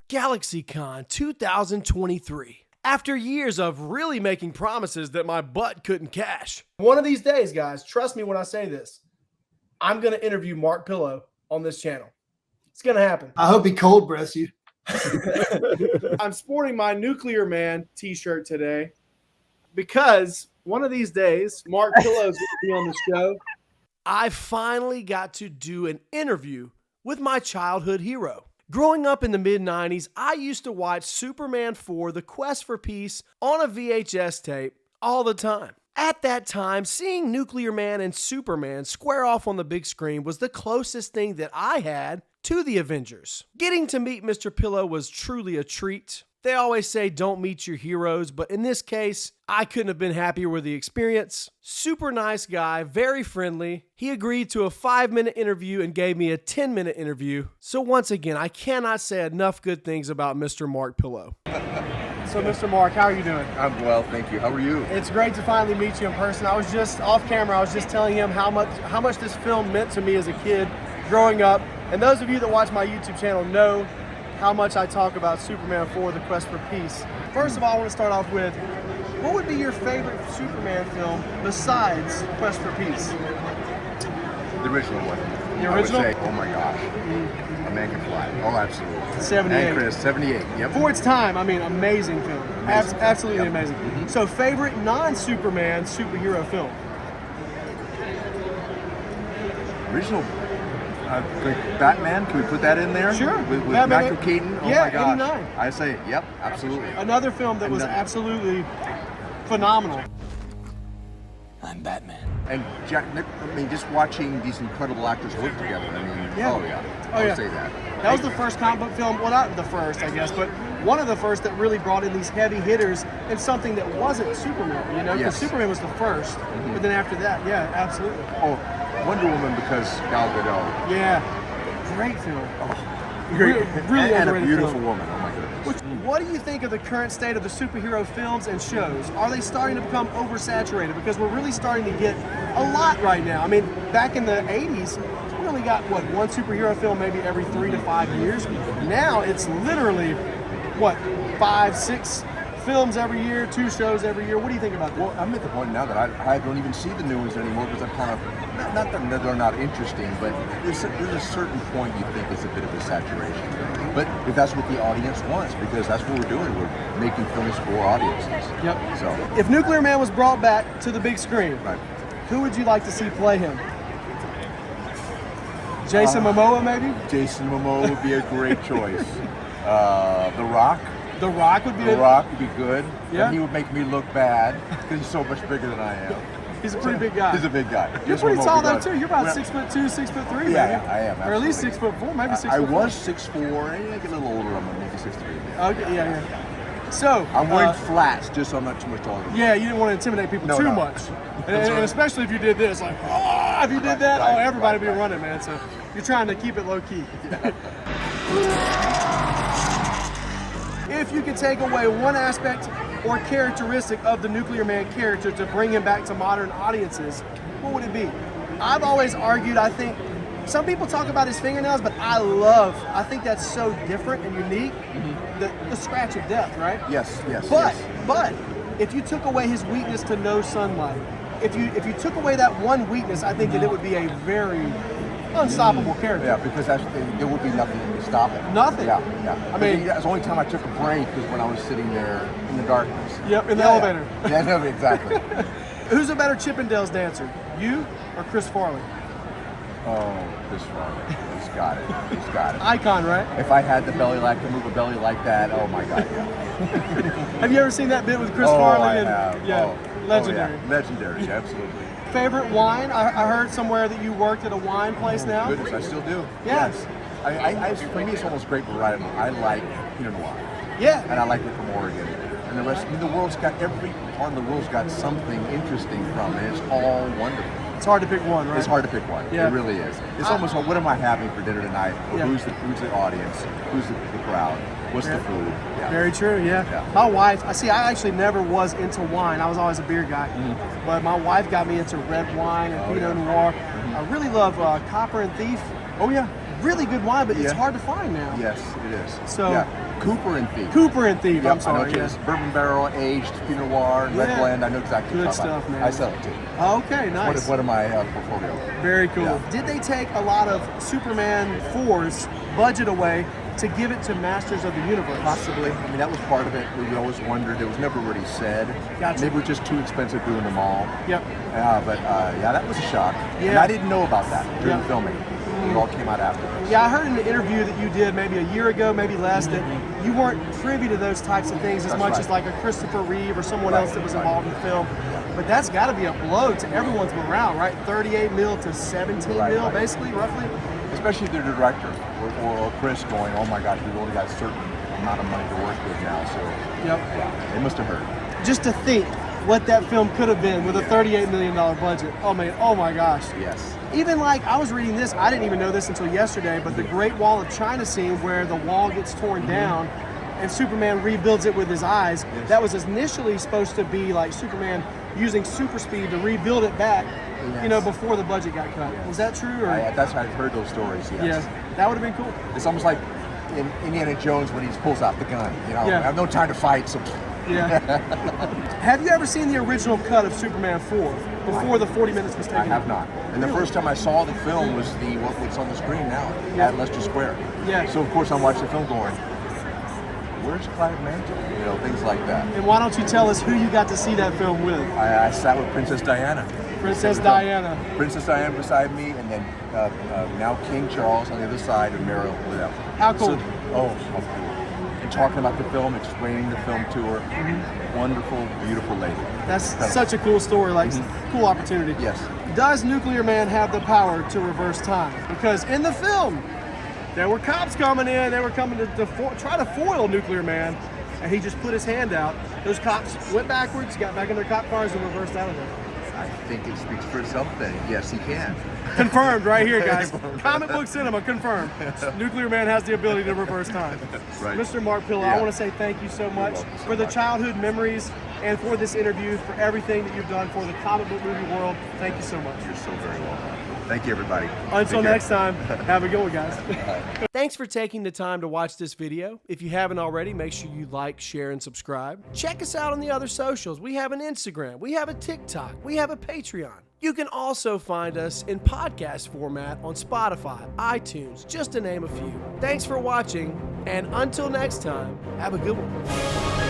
GalaxyCon 2023. After years of really making promises that my butt couldn't cash. One of these days, guys, trust me when I say this, I'm going to interview Mark Pillow on this channel. It's going to happen. I hope he cold breaths you. I'm sporting my Nuclear Man t-shirt today because one of these days, Mark Pillow's going to be on the show. I finally got to do an interview with my childhood hero. Growing up in the mid-90s, I used to watch Superman 4: The Quest for Peace on a VHS tape all the time. At that time, seeing Nuclear Man and Superman square off on the big screen was the closest thing that I had to the Avengers. Getting to meet Mr. Pillow was truly a treat. They always say don't meet your heroes, but in this case, I couldn't have been happier with the experience. Super nice guy, very friendly. He agreed to a 5-minute interview and gave me a 10-minute interview. So once again, I cannot say enough good things about Mr. Mark Pillow. So Mr. Mark, how are you doing? I'm well, thank you. How are you? It's great to finally meet you in person. I was just off camera, I was just telling him how much this film meant to me as a kid growing up. And those of you that watch my YouTube channel know how much I talk about Superman 4: The Quest for Peace. First of all, I want to start off with, what would be your favorite Superman film besides Quest for Peace? The original one. The original? I would say, oh my gosh, A Man Can Fly. Oh, absolutely. 78. And Chris, 78, yep. For its time, I mean, amazing film. Absolutely Yep. amazing. So favorite non-Superman superhero film? Original Batman, can we put that in there? Sure. With Batman, Michael Keaton? Oh yeah, my gosh. 89. I say, yep, absolutely. Another film that was absolutely phenomenal. I'm Batman. And Jack, I mean, just watching these incredible actors work together, I mean, Yeah. oh yeah, Oh, I would yeah. say that. That was the first comic book film, well, not the first, I guess, but one of the first that really brought in these heavy hitters and something that wasn't Superman, you know? Because Yes. Superman was the first, but then after that, yeah, absolutely. Oh, Wonder Woman because Gal Gadot. Yeah, great film. Great. Really and a underrated beautiful film. woman, oh my goodness. What do you think of the current state of the superhero films and shows? Are they starting to become oversaturated? Because we're really starting to get a lot right now. I mean, back in the 80s, we only got, what, one superhero film maybe every 3 to 5 years? Now it's literally, what, 5, 6 films every year, 2 shows every year. What do you think about that? Well, I'm at the point now that I don't even see the new ones anymore because I'm kind of, not that they're not interesting, but there's a certain point you think it's a bit of a saturation. But if that's what the audience wants, because that's what we're doing, we're making films for audiences. Yep. So, If Nuclear Man was brought back to the big screen, right. who would you like to see play him? Jason Momoa, maybe? Jason Momoa would be a great choice. The Rock. The Rock would be The Rock would be good. Yeah. And he would make me look bad because he's so much bigger than I am. He's a pretty big guy. He's a big guy. You're Jason pretty Momoa tall would be though good. too. You're about Well, 6'2", 6'3", maybe. Yeah, I am. Or at least absolutely. 6'4", maybe 6'4". I was 6'4", and I get a little older. I'm maybe 6'3". Okay, yeah. So I'm wearing flats just so I'm not too much taller. yeah, you didn't want to intimidate people No, too no. much, and especially if you did this, like, oh, if you did that, Right, everybody would be right. running, man. So you're trying to keep it low key. If you could take away one aspect or characteristic of the Nuclear Man character to bring him back to modern audiences, what would it be? I've always argued, I think, some people talk about his fingernails, but I think that's so different and unique. The scratch of death, right? Yes. But if you took away his weakness to no sunlight, if you took away that one weakness, I think that it would be a very unstoppable character. Yeah, because there would be nothing to stop it. Nothing. Yeah. I mean, that's the only time I took a break was when I was sitting there in the darkness. Yep, in the elevator. Yeah, exactly. Who's a better Chippendales dancer, you or Chris Farley? Oh, Chris Farley. He's got it. He's got it. Icon, right? If I had the belly like to move a belly like that, oh my God, yeah. Have you ever seen that bit with Chris Oh, Farley? I And, have. Yeah, Oh, legendary. yeah. Legendary, absolutely. Favorite wine? I heard somewhere that you worked at a wine place now. Goodness, I still do. Yeah. Yes. For me, it's almost grape variety. I like Pinot Noir, Yeah. and I like it from Oregon. And the rest, I mean, the world's got, every part of the world's got something interesting from it. It's all wonderful. It's hard to pick one, right? It's hard to pick one. Yeah. It really is. It's almost like, what am I having for dinner tonight? Or Yeah. who's the audience? Who's the crowd? What's the food? Yeah. Very true, yeah. My wife, I actually never was into wine. I was always a beer guy. But my wife got me into red wine and Pinot Noir. I really love Copper and Thief. Oh yeah. really good wine, but it's hard to find now. Yes, it is. So yeah. Cooper and Thief. Cooper and Thief. Yep, I'm sorry. I know it's bourbon barrel aged Pinot Noir, red blend. I know exactly good what stuff, man. I sell it too. Okay, nice. It's one of my portfolio. Very cool. Yeah. Did they take a lot of Superman 4's budget away to give it to Masters of the Universe? Possibly. I mean, that was part of it. We always wondered. It was never really said. Gotcha. Maybe it was just too expensive doing them all. Yep. But that was a shock. Yeah. And I didn't know about that during filming. It all came out afterwards. Yeah, I heard in an interview that you did maybe a year ago, maybe less, that you weren't privy to those types of things as much as like a Christopher Reeve or someone else that was involved in the film. But that's got to be a blow to everyone's morale, right? 38 mil to 17 mil, basically, roughly. Especially the director or Chris going, oh my gosh, we've only got a certain amount of money to work with now. So yeah, they must have heard. Just to think what that film could have been with a $38 million budget. Oh man, oh my gosh. Yes. Even like, I was reading this, I didn't even know this until yesterday, but the Great Wall of China scene where the wall gets torn down and Superman rebuilds it with his eyes, that was initially supposed to be like Superman using super speed to rebuild it back, you know, before the budget got cut. Was that true? Or? That's I've heard those stories, yes. Yeah, that would have been cool. It's almost like in Indiana Jones when he pulls out the gun, you know, I have no time to fight, so... Yeah. Have you ever seen the original cut of Superman 4 before the 40 minutes was taken? I have not. And the first time I saw the film was what's on the screen now at Leicester Square. Yeah. So of course I'm watching the film going, where's Clive Mantle? You know, things like that. And why don't you tell us who you got to see that film with? I sat with Princess Diana. Princess Diana. Princess Diana beside me, and then now King Charles on the other side, and Muriel with him. How cool. So, how cool. And talking about the film, explaining the film to her. Wonderful, beautiful lady. That's such a cool story, like cool opportunity. Yes. Does Nuclear Man have the power to reverse time? Because in the film, there were cops coming in, they were coming to try to foil Nuclear Man, and he just put his hand out. Those cops went backwards, got back in their cop cars, and reversed out of there. I think it speaks for itself then. Yes, he can. Confirmed right here, guys. Comic Book Cinema, confirmed. Nuclear Man has the ability to reverse time. Right. Mr. Mark Pillow, I want to say thank you so much for the childhood memories and for this interview, for everything that you've done for the comic book movie world. Thank you so much. You're so very welcome. Thank you, everybody. Until next time, have a good one, guys. Thanks for taking the time to watch this video. If you haven't already, make sure you like, share, and subscribe. Check us out on the other socials. We have an Instagram, we have a TikTok, we have a Patreon. You can also find us in podcast format on Spotify, iTunes, just to name a few. Thanks for watching, and until next time, have a good one.